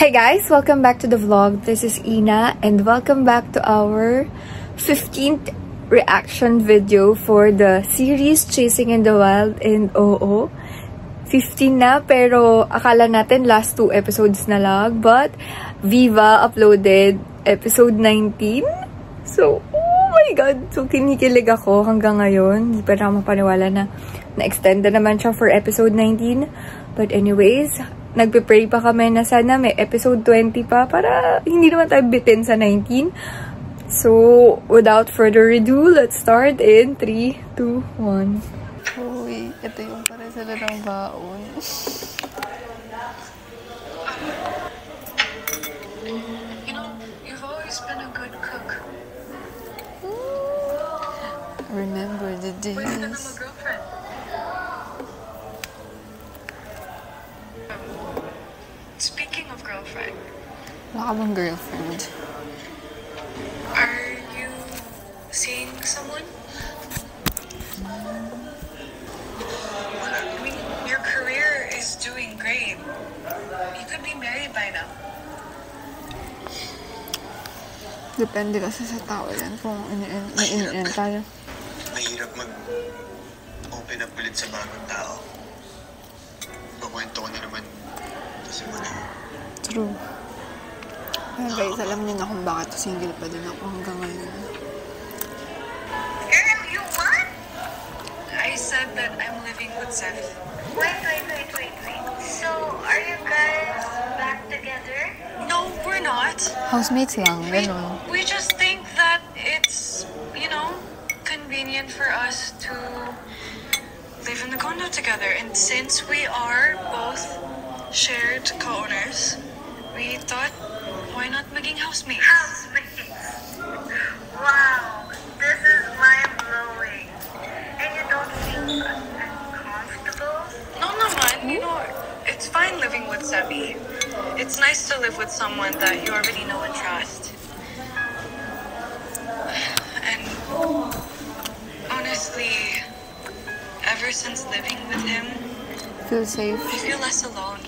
Hey guys, welcome back to the vlog. This is Ina and welcome back to our 15th reaction video for the series Chasing in the Wild. And 15 na, pero akala natin last 2 episodes na lang, but Viva uploaded episode 19. So, oh my god, so kinikilig ako hanggang ngayon. Hindi pa na mapaniwala na na-extend na naman siya for episode 19. But anyways, nagpe-pray pa kami na sana may episode 20 pa para hindi naman tayo bitin sa 19. So, without further ado, let's start in 3, 2, 1. Uy, ito yung para sila ng baon. You know, you've always been a good cook. Remember the days. Wait, I'm a girlfriend. Speaking of girlfriend, Wala ka bang girlfriend? are you seeing someone? I mean, your career is doing great. You could be married by now. Depende kasi sa tao yan kung in tayo. Mahirap mag-open up ulit sa bagong tao. Pakwento ko na naman kasi muna. True. Kaya guys, alam niyo na kung bakit single pa din ako hanggang ngayon. Girl, you what? I said that I'm living with Seth. Wait. So, are you guys back together? No, we're not. Housemates lang, ganun. We just think that it's, convenient for us to live in the condo together. And since we are both shared co-owners, we thought, why not maging housemates? Housemates. Wow, this is mind-blowing. And you don't feel uncomfortable? No naman, it's fine living with Sebi. It's nice to live with someone that you already know and trust. And honestly, ever since living with him, Feel safe. I feel less alone.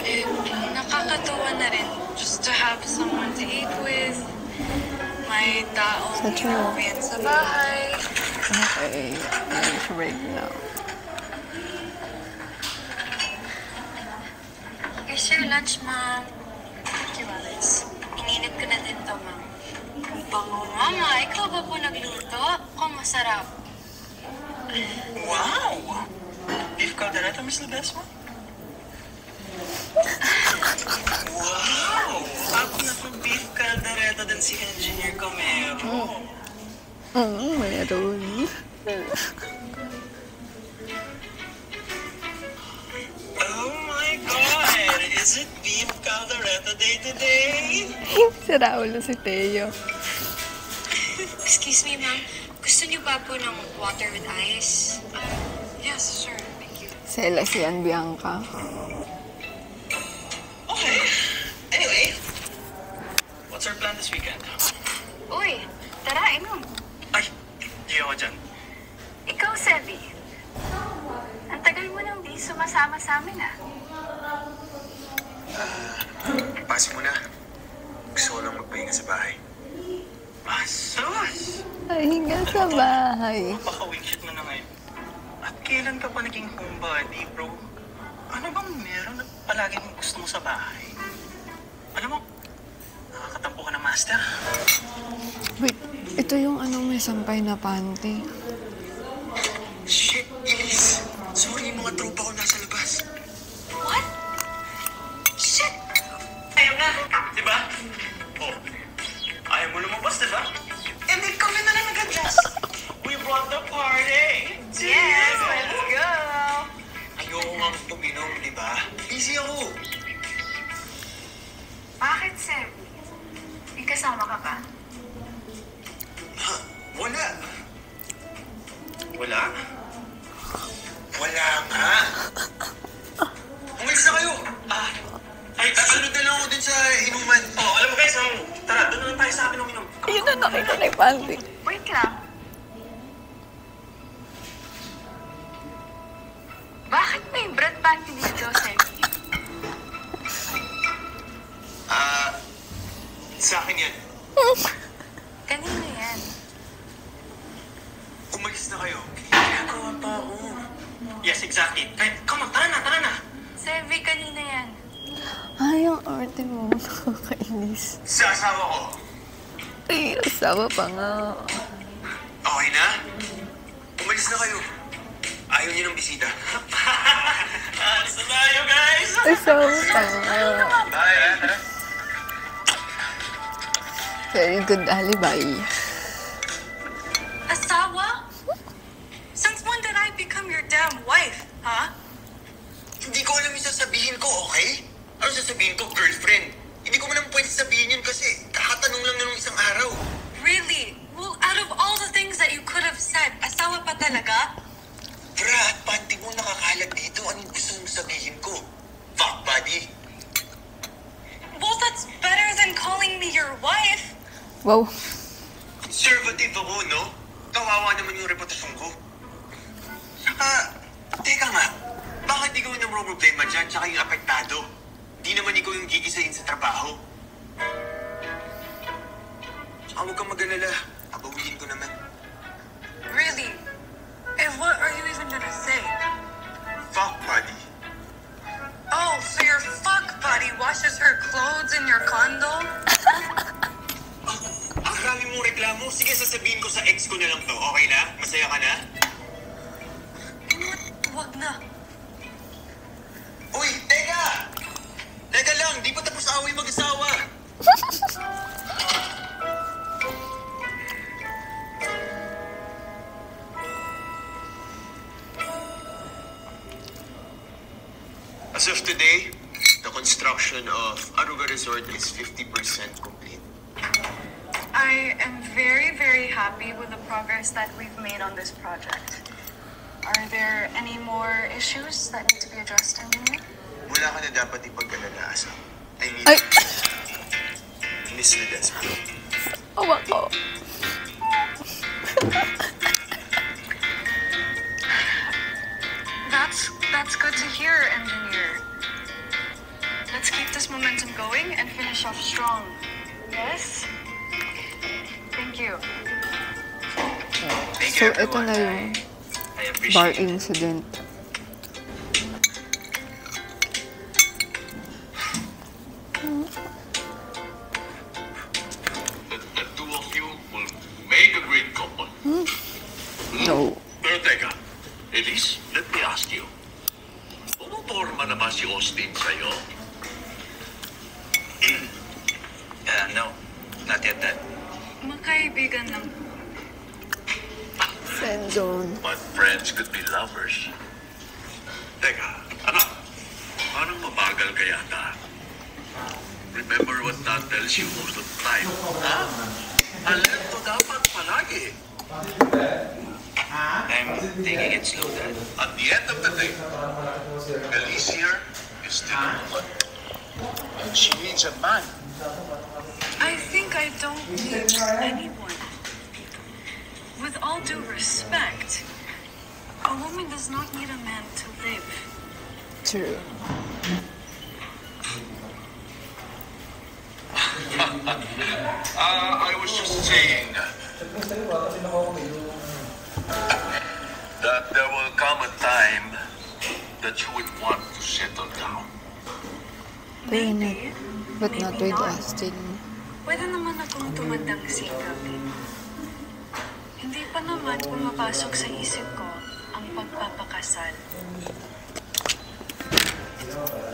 And nakakatuwa na rin just to have someone to eat with. May taong Sa true. yan sa bahay. Okay, let's break now. Here's your lunch, Mom. Thank you, Alice. Ininit ko na din to, Mom. Ang bango, Mama. Ikaw ba po nagluto? Kung masarap. Wow! Beef caldereta, Miss Ledesma? Wow! Ako na po beef caldereta din si Engineer Camero. Meron. Oh my God! Is it beef caldereta day today? Sira ulo si Teo. Excuse me, Mom. Gusto niyo ba po ng water with ice? Yes, sure. Thank you. Selas yan, Bianca. Okay. Anyway, what's our plan this weekend? Uy, tara, inom. Ay, hindi ako dyan. Ikaw, Sebi. Ang tagal mo nang di sumasama sa amin, ah. Pass mo na. Gusto ko lang magpahinga sa bahay. Sus! Pahinga sa bahay. Mapaka-wingshit mo na ngayon. At kailan ka pa naging homebody, bro? Ano bang meron na palagi mong gusto mo sa bahay? Alam mo, nakakatampo ka na, master. Wait, ito yung may sampay na panty. Shit, Elise. Sorry, yung mga tropa ko nasa labas. What? Shit! Ayaw na, di ba? Oh, ayaw mo lumabas, di ba? Eh, di kami na lang nag-adjust. We brought the party. Yes, let's go! Ayoko nga tuminom, di ba? Busy ako. Bakit, Sebi? May kasama ka ba? Ha? Wala. Wala? Wala nga. Umalis na kayo. Ano na lang ako din sa inuman. Oh, alam mo guys, tara, doon na lang tayo sa akin uminom. Ayun na, nakita na yung panty. Wait lang. Bakit may bread panty dito, Sebi? Kanina yan. Umalis na kayo. Ginagawa pa ako. Yes, exactly. Come on, tara na. Sevi, kanina yan. Ay, ang arte mo. Nakakainis. Sa asawa ko. Ay, asawa pa nga. Okay na? Umalis na kayo. Ayaw niyo ng bisita. Alis na tayo, guys! Asawa pa nga. Bye, tara. Very good alibi. Asawa? Since when did I become your damn wife, huh? Hindi ko alam yung sasabihin ko, okay? Ano sasabihin ko? Girlfriend. Hindi ko man pwede sabihin yun kasi kakatanong lang na nung isang araw. Really? Well, out of all the things that you could have said, asawa pa talaga? Brad, panty mo nakakalat dito. Anong gusto mong sabihin ko? Fuck, buddy. Well, that's better than calling me your wife. Wow. Conservative ako, no? Kawawa naman yung reputasyon ko. Saka, teka nga, bakit ikaw yung problema dyan tsaka yung apektado? Di naman ikaw yung gigisahin sa trabaho. Saka huwag kang mag-alala. Pabawiin ko naman. Really? And what are you even gonna say? Fuck, buddy. Oh, so your fuck buddy washes her clothes in your condo? Ang rami mong reklamo. Sige, sasabihin ko sa ex ko na lang to. Okay na? Masaya ka na? Wag na. Uy, teka! Teka lang, di pa tapos away mag-asawa. As of today, the construction of Aruga Resort is 50% complete. I am very, very happy with the progress that we've made on this project. Are there any more issues that need to be addressed, engineer? Wala ka na dapat ipag-alala, Asa. I mean, Ay! Miss Ledesma. Awa ko. That's good to hear, engineer. Let's keep this momentum going and finish off strong. Yes? Thank you. Thank So, you, ito everyone. na yung I bar appreciate it. incident. The two of you will make a great couple. No. Pero teka, Elise, let me ask you. Pumuporma na ba si Austin sa'yo? No, not yet that. Magkaibigan lang. Friend zone. But friends could be lovers. Teka, anak, parang mabagal ka yata. Remember what Dad tells you most of the time, ha? Alerto dapat palagi. I'm taking it slow, Dad. At the end of the day, Elise here is still a woman. And she needs a man. I think I don't need anyone. With all due respect, a woman does not need a man to live. True. I was just saying that there will come a time that you would want to settle down. Maybe. But not Maybe with not. Austin. Pwede naman akong tumandang single. Hindi pa naman pumapasok sa isip ko ang pagpapakasal.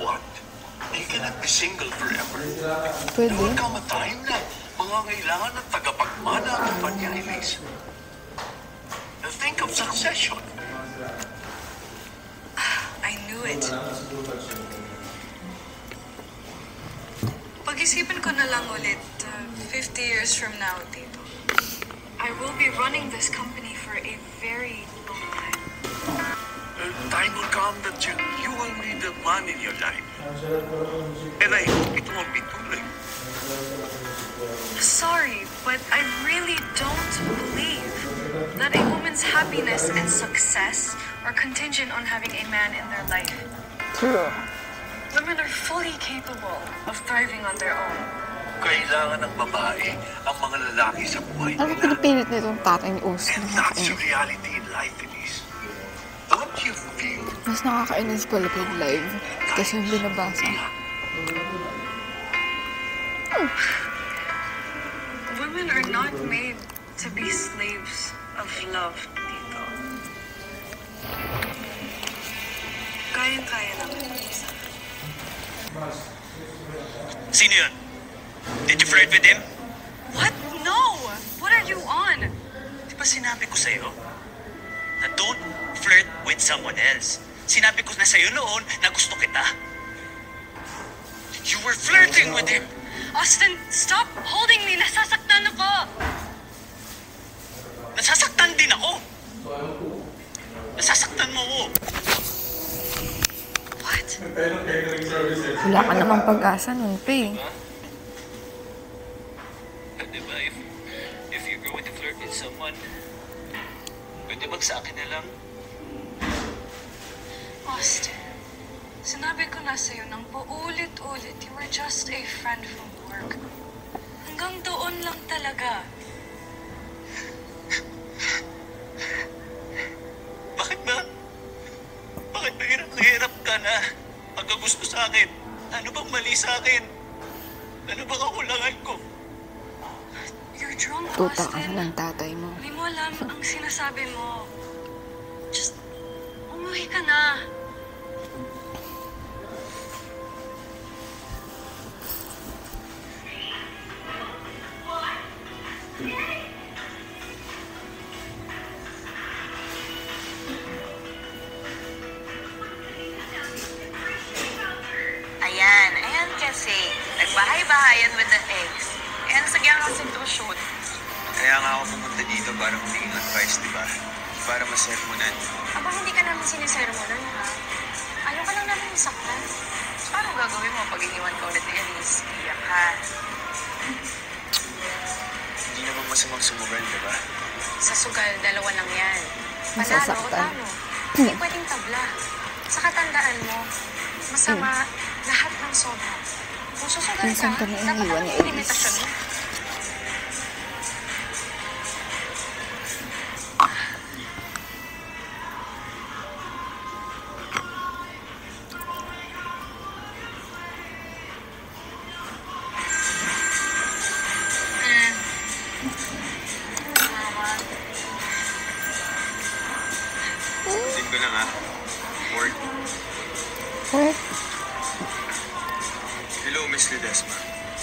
What? You cannot be single forever. Pwede. There will come a time na mangangailangan ng tagapagmana ang kumpanya, Elise. Think of succession. I knew it. Pag-isipin ko na lang ulit, 50 years from now, Tito. I will be running this company for a very long time. Time will come that you will need a man in your life. And I hope it won't be too late. Sorry, but I really don't believe that a woman's happiness and success are contingent on having a man in their life. True. Women are fully capable of thriving on their own. Kailangan ng babae ang mga lalaki sa buhay Ano nila. pinipilit nitong tatay ni Austin? And that's the Nakakainis. reality in life, Elise. Don't you feel Mas nakakainis pala pag live. Kasi yung binabasa. Women are not made to be slaves of love, Tito. Kayang-kaya naman yung isa. Sino yun? Did you flirt with him? What? No! What are you on? Di ba sinabi ko sa'yo na don't flirt with someone else? Sinabi ko na sa'yo noon na gusto kita. You were flirting with him. Austin, stop holding me! Nasasaktan ako! Nasasaktan din ako. Nasasaktan mo ako. What? Wala ka namang pag-asa nun, pe. Diba, if you're going to flirt with someone, pwede bang sa akin na lang? Austin, sinabi ko na sa'yo nang paulit-ulit, you were just a friend from work. Hanggang doon lang talaga. Bakit ba? Bakit ba hirap ka na? Pagka gusto sa akin, ano bang mali sa akin? Ano bang kakulangan ko? You're drunk, Tuta ka Austin. na ng tatay mo. Hindi mo alam ang sinasabi mo. Just, umuwi ka na. Ayan kasi. Nagbahay-bahayan with the ex. Ayan, sagyang ang sitwasyon. Kaya nga ako pumunta dito para humingi ng advice, di ba? Para masermonan. Aba, hindi ka namin sinisermonan, ha? Ayaw ka lang namin masaktan. Paano gagawin mo pag iniwan ka ulit ni Elise? Iyak ka. Hindi naman masamang sumugal, di ba? Sa sugal, dalawa lang yan. Panalo o Masasaktan. talo. Hindi pwedeng tabla. Sa katandaan mo, masama lahat ng sobra. Kung susugal Minsan ka, ka na dapat iniwan alam ni mo yung Elise. limitasyon mo. Din ko lang ha. Word. What? Hello, Miss Ledesma.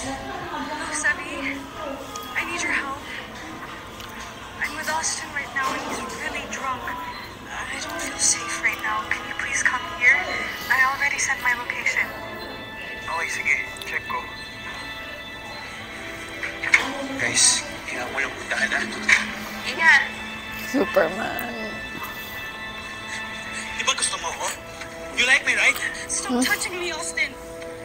Look, Sabi, I need your help. I'm with Austin right now and he's really drunk. I don't feel safe right now. Can you please come here? I already sent my location. Okay, sige. Check ko. Guys, kailangan ko lang puntahan ha. Ingat! Superman. Di ba gusto mo ako? You like me, right? Stop touching me, Austin.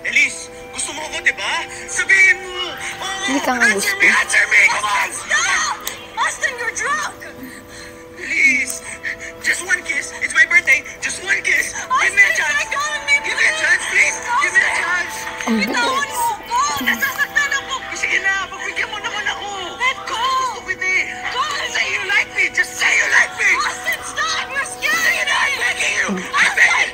Elise, gusto mo ako, di ba? Sabihin mo! Oh, Hindi ka nga answer gusto. me! Answer me! Come on! Stop! Austin, you're drunk! Please! Just one kiss! It's my birthday! Just one kiss! Give me a chance! let go of me, Give me a chance, please! Give me a chance! Ang Bitawan bilis. mo ako! Nasasaktan ako! Sige na! Pagbigyan mo naman ako! Let go! Gusto ko eh! Say you like me! Just say you like me! Austin, stop! You're scaring Sige na! I'm begging you! I'm begging!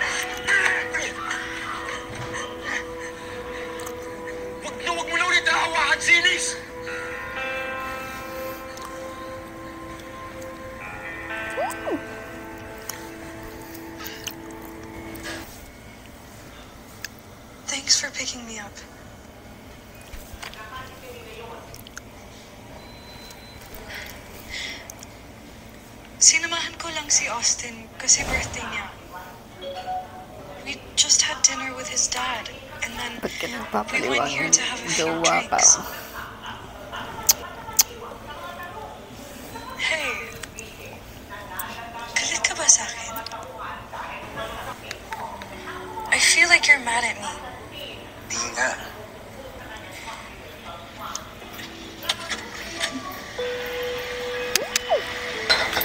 Wag mo na ulit hahawakan si Elise! Thanks for picking me up. Sinamahan ko lang si Austin kasi birthday niya. We just had dinner with his dad and then Ba't ka we went nagpapaliwanag here to have a few jowa ka? drinks. Hey, galit ka ba sa akin? I feel like you're mad at me. Di nga.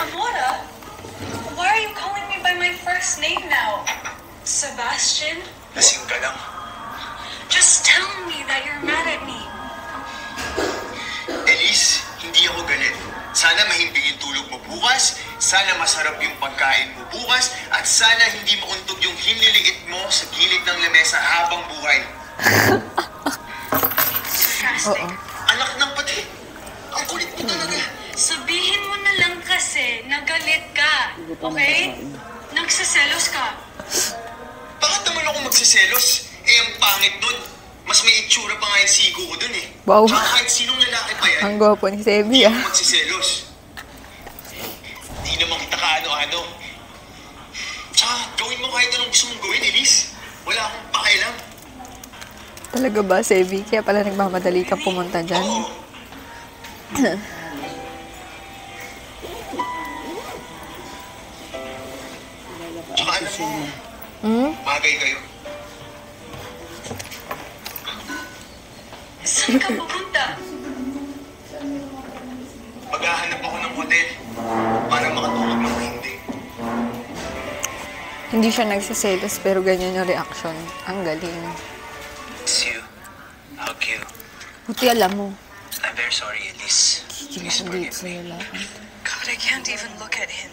Amora, why are you calling me by my first name now? Sebastian? Lasing ka lang. Just tell me that you're mad at me. Sana mahimbing yung tulog mo bukas, sana masarap yung pagkain mo bukas, at sana hindi mauntog yung hinliliit mo sa gilid ng lamesa habang buhay. Sarcastic. Anak ng pati, ang kulit mo talaga. Sabihin mo na lang kasi na galit ka, okay? Nagsiselos ka. Bakit naman ako magsiselos? Eh, ang pangit nun. Mas may itsura pa nga yung sigo ko dun eh. Wow. Tsaka kahit sinong lalaki pa yan, Ang gwapo ni Sebi, hindi ah. ako magsiselos. Di naman kita kaano-ano. Tsaka gawin mo kahit anong gusto mong gawin, Elise. Wala akong pakialam. Talaga ba, Sebi? Kaya pala nagmamadali kang pumunta dyan? Oo. Tsaka alam mo, bagay kayo. Saan ka pupunta? Maghahanap ako ng hotel para makatulog ng hindi. Hindi siya nagsiselos pero ganyan yung reaction. Ang galing. It's you. How cute. Buti alam mo. I'm very sorry, Elise. Please Kinakadate forgive sa'yo me. lang. God, I can't even look at him.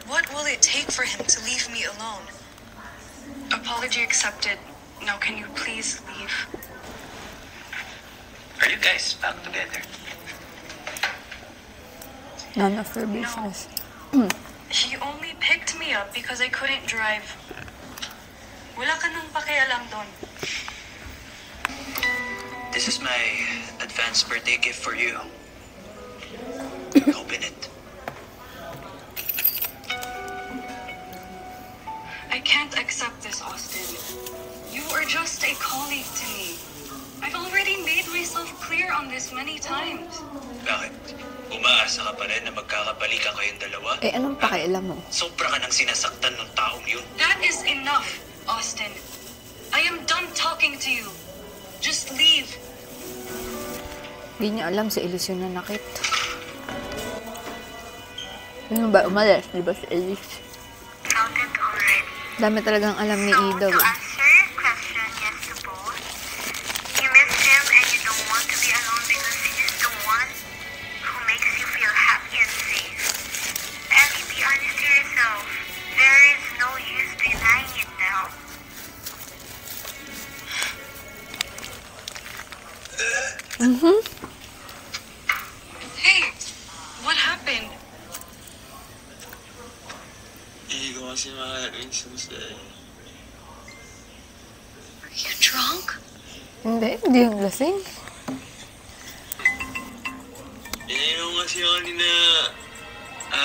What will it take for him to leave me alone? Apology accepted. Now can you please leave? Are you guys back together? None of her business. He only picked me up because I couldn't drive. Wala ka nang pakialam doon. This is my advance birthday gift for you. Open it. I can't accept this, Austin. You are just a colleague to me. I've already made myself clear on this many times. Bakit? Umaasa ka pa rin na magkakabalikan kayong dalawa? Eh, anong pakialam mo? Sobra ka nang sinasaktan ng taong yun. That is enough, Austin. I am done talking to you. Just leave. Hindi niya alam si Elise yung nanakit. Ano ba? Umalis, di ba si Elise? Counted already. Dami talagang alam ni Ida. To answer your question, yes to both. You miss him and you don't want to be alone because he's the one who makes you feel happy and safe. And be honest to yourself, there is no use denying it now. Hey, what happened? Hindi ko kasi maaaring sumusay. Are you drunk? Hindi yung lasing. Ininom kasi ako nina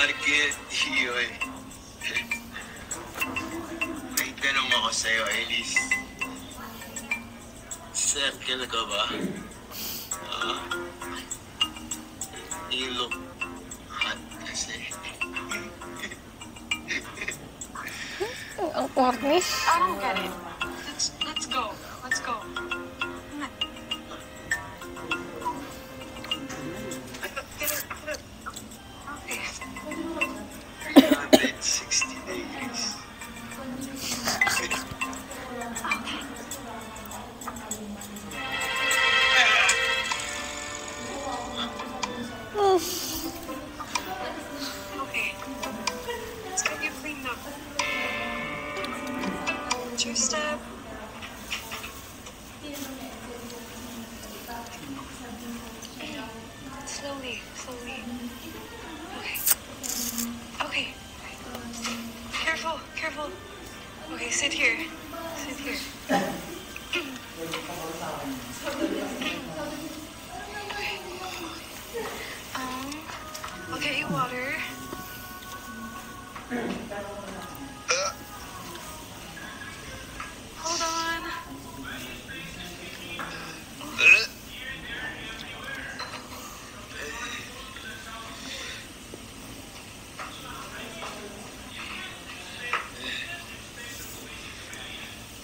Arky at Tio eh. May tanong ako sa'yo, Elise. Circle ka ba? You look hot kasi. Ang corny. I don't get it. Let's go. Let's go. Okay. 360 degrees. Okay. Let's get you cleaned up. Two-step. Slowly, slowly. Okay. Okay. Careful, careful. Okay, sit here. Sit here. I'll get you water. Hold on.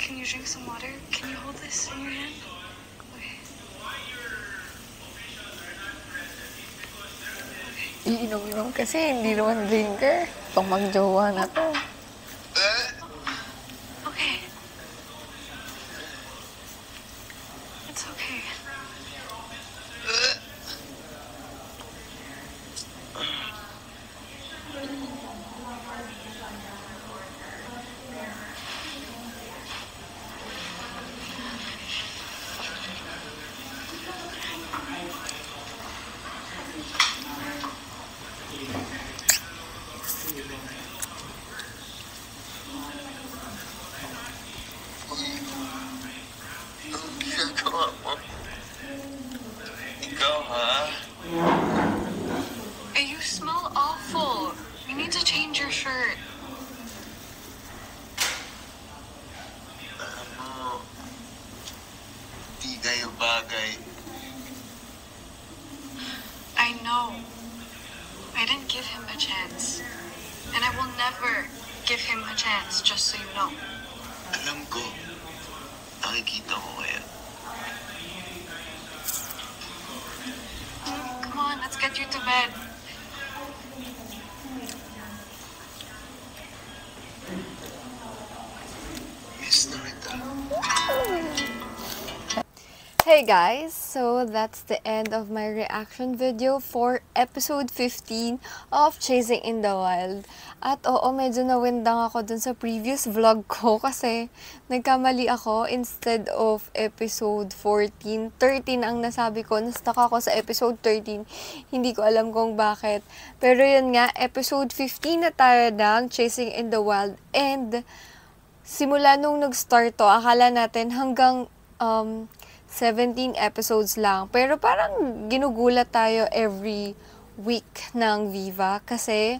Can you drink some water? Can you hold this in your hand? Okay. Iinom-inom kasi hindi naman drinker. Pang magjowa na to. Okay. It's okay. ginawa mo? Ikaw, ha? You smell awful. You need to change your shirt. Alam mo, di kayo bagay. I know. I didn't give him a chance. And I will never give him a chance, just so you know. Alam ko. Nakikita ko kaya. Come on, let's get you to bed. Miss na kita. Hey guys, so that's the end of my reaction video for episode 15 of Chasing in the Wild. At oo, medyo nawindang ako dun sa previous vlog ko kasi nagkamali ako. Instead of episode 14, 13 ang nasabi ko. Na-stuck ako sa episode 13. Hindi ko alam kung bakit. Pero yun nga, episode 15 na tayo ng Chasing in the Wild. And simula nung nag-start to, akala natin hanggang 17 episodes lang. Pero parang ginugulat tayo every week ng Viva kasi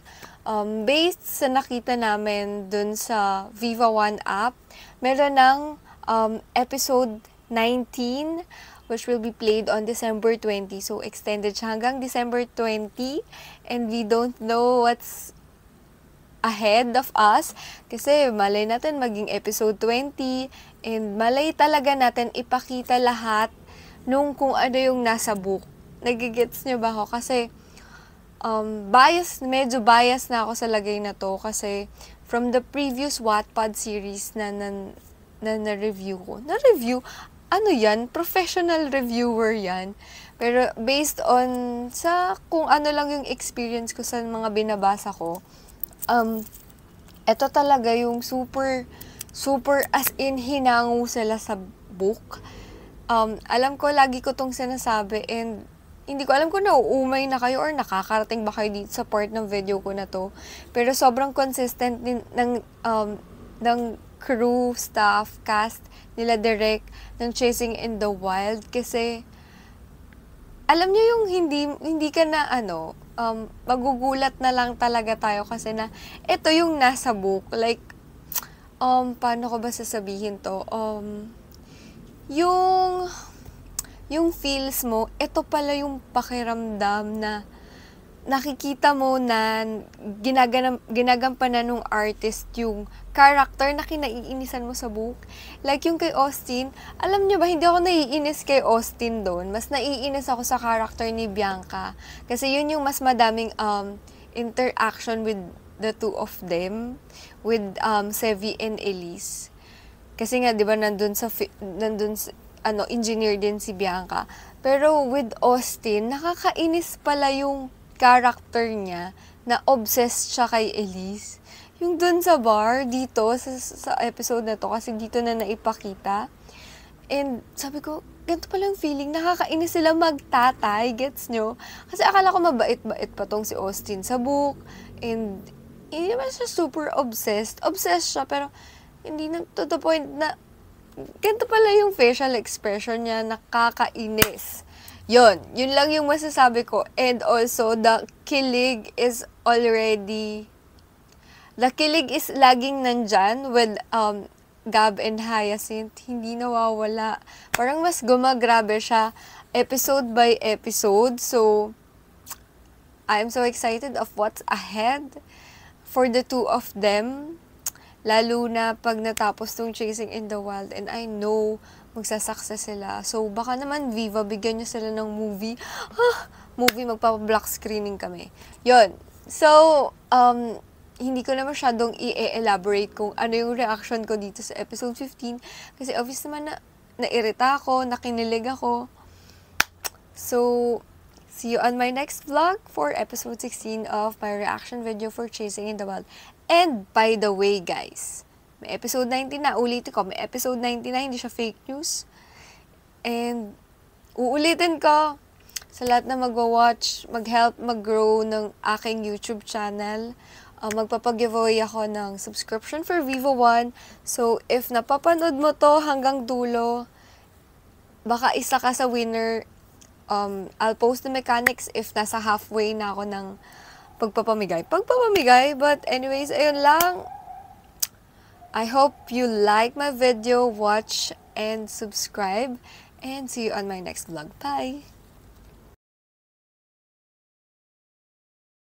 based sa nakita namin dun sa Viva One app, meron ng episode 19 which will be played on December 20. So extended siya hanggang December 20 and we don't know what's ahead of us kasi malay natin maging episode 20 and malay talaga natin ipakita lahat nung kung ano yung nasa book. Nagigets nyo ba ako? Kasi medyo bias na ako sa lagay na to kasi from the previous Wattpad series na na-review ko. Na-review? Ano yan? Professional reviewer yan. Pero based on sa kung ano lang yung experience ko sa mga binabasa ko, ito talaga yung super as in hinango sila sa book. Alam ko, lagi ko tong sinasabi and hindi ko alam kung nauumay na kayo or nakakarating ba kayo dito sa part ng video ko na to. Pero sobrang consistent din ng crew, staff, cast nila direct ng Chasing in the Wild kasi alam niyo yung hindi ka na magugulat na lang talaga tayo kasi na ito yung nasa book. Like, paano ko ba sasabihin to? Yung feels mo, ito pala yung pakiramdam na nakikita mo na ginagampanan ng artist yung character na kinaiinisan mo sa book. Like yung kay Austin, alam niyo ba, hindi ako naiinis kay Austin doon. Mas naiinis ako sa character ni Bianca. Kasi yun yung mas madaming interaction with the two of them. With Sevi and Elise. Kasi nga, di ba, nandun engineer din si Bianca. Pero with Austin, nakakainis pala yung character niya na obsessed siya kay Elise. Yung dun sa bar, dito, sa episode na to, kasi dito na naipakita. And sabi ko, ganito pala yung feeling, nakakainis sila magtatay, gets nyo? Kasi akala ko mabait-bait pa tong si Austin sa book. And hindi naman siya super obsessed. Obsessed siya, pero hindi na to the point na ganito pala yung facial expression niya, nakakainis. Yun lang yung masasabi ko. And also, the kilig is laging nandyan with Gab and Hyacinth. Hindi nawawala. Parang mas gumagrabe siya episode by episode. So, I'm so excited of what's ahead for the two of them. Lalo na pag natapos tong Chasing in the Wild. And I know magsasucess sila. So, baka naman Viva, bigyan nyo sila ng movie. Magpapa-black screening kami. Yun. So, hindi ko na masyadong i-elaborate kung ano yung reaction ko dito sa episode 15. Kasi obvious naman na nairita ako, nakinilig ako. So, see you on my next vlog for episode 16 of my reaction video for Chasing in the Wild. And, by the way, guys, may episode 19 na. Ulitin ko, may episode 19 na. Hindi siya fake news. And, uulitin ko sa lahat na magwa-watch, mag-help mag-grow ng aking YouTube channel. Magpapag-giveaway ako ng subscription for Viva One. So, if napapanood mo to hanggang dulo, baka isa ka sa winner. I'll post the mechanics if nasa halfway na ako ng pagpapamigay. But anyways, ayun lang. I hope you like my video, watch, and subscribe. And see you on my next vlog. Bye!